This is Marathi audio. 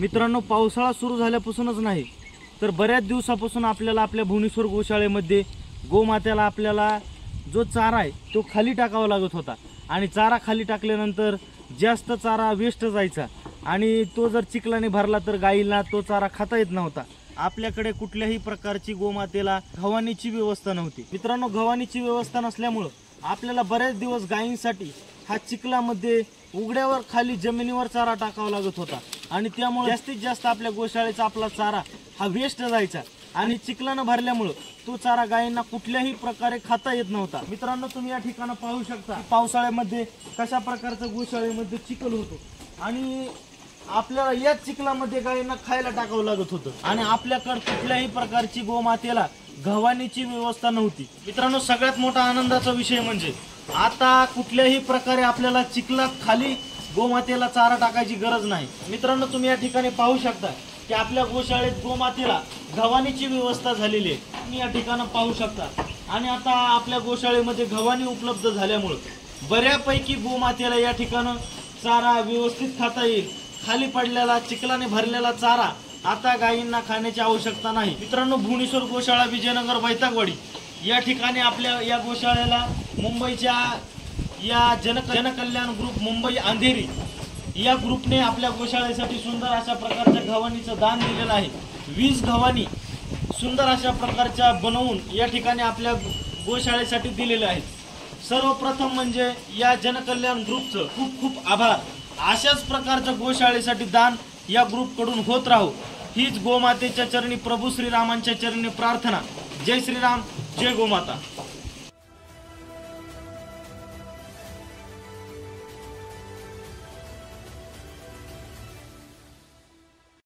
मित्रांनो, पावसाळा सुरू झाल्यापासूनच नाही तर बऱ्याच दिवसापासून आपल्याला आपल्या भुवनेश्वर गोशाळेमध्ये गोमातेला आपल्याला जो चारा आहे तो खाली टाकावा लागत होता आणि चारा खाली टाकल्यानंतर जास्त चारा वेस्ट जायचा आणि तो जर चिखलाने भरला तर गाईला तो चारा खाता येत नव्हता। आपल्याकडे कुठल्याही प्रकारची गोमातेला गव्हाणीची व्यवस्था नव्हती। मित्रांनो, गव्हाणीची व्यवस्था नसल्यामुळे आपल्याला बरेच दिवस गायींसाठी हा चिखलामध्ये उघड्यावर खाली जमिनीवर चारा टाकावा लागत होता आणि त्यामुळे जास्तीत जास्त आपल्या गोशाळेचा आपला चारा हा वेस्ट जायचा आणि चिखलाने भरल्यामुळे तो चारा गायींना कुठल्याही प्रकारे खाता येत नव्हता। मित्रांनो, तुम्ही या ठिकाणी पाहू शकता पावसाळ्यामध्ये कशा प्रकारचं गोशाळेमध्ये चिखल होतो आणि आपल्याला या चिखलामध्ये गायींना खायला टाकावं लागत होतं आणि आपल्याकडे कुठल्याही प्रकारची गोमातेला गव्हाणीची व्यवस्था नव्हती। मित्रांनो, सगळ्यात मोठा आनंदाचा विषय म्हणजे आता कुठल्याही प्रकारे आपल्याला चिखलात खाली गोमातेला चारा टाकायची गरज नाही। मित्रांनो, तुम्ही या ठिकाणी पाहू शकता की आपल्या गोशाळेत गोमातेला गव्हाणीची व्यवस्था झालेली आहे। तुम्ही या ठिकाणी पाहू शकता आणि आता आपल्या गोशाळेमध्ये गव्हाणी उपलब्ध झाल्यामुळे बऱ्यापैकी गोमातेला या ठिकाणी चारा व्यवस्थित खाता येईल। खाली पडलेला चिखलाने भरलेला चारा आता गायींना खाण्याची आवश्यकता नाही। मित्रांनो, भुवनेश्वर गोशाळा विजयनगर वैतागवाडी या ठिकाणी आपल्या या गोशाळेला मुंबईच्या या जनकल्याण ग्रुप मुंबई अंधेरी या ग्रुपने आपल्या गोशाळेसाठी सुंदर अशा प्रकारच्या गव्हाणीचं दान दिलेलं आहे। 20 गव्हाणी सुंदर अशा प्रकारच्या बनवून या ठिकाणी आपल्या गोशाळेसाठी दिलेले आहेत। सर्वप्रथम म्हणजे या जनकल्याण ग्रुपचं खूप खूप आभार। अशाच प्रकारच्या गोशाळेसाठी दान या ग्रुपकडून होत राहू हीच गोमातेच्या चरणी प्रभू श्रीरामांच्या चरणी प्रार्थना। जय श्रीराम, जय गोमाता।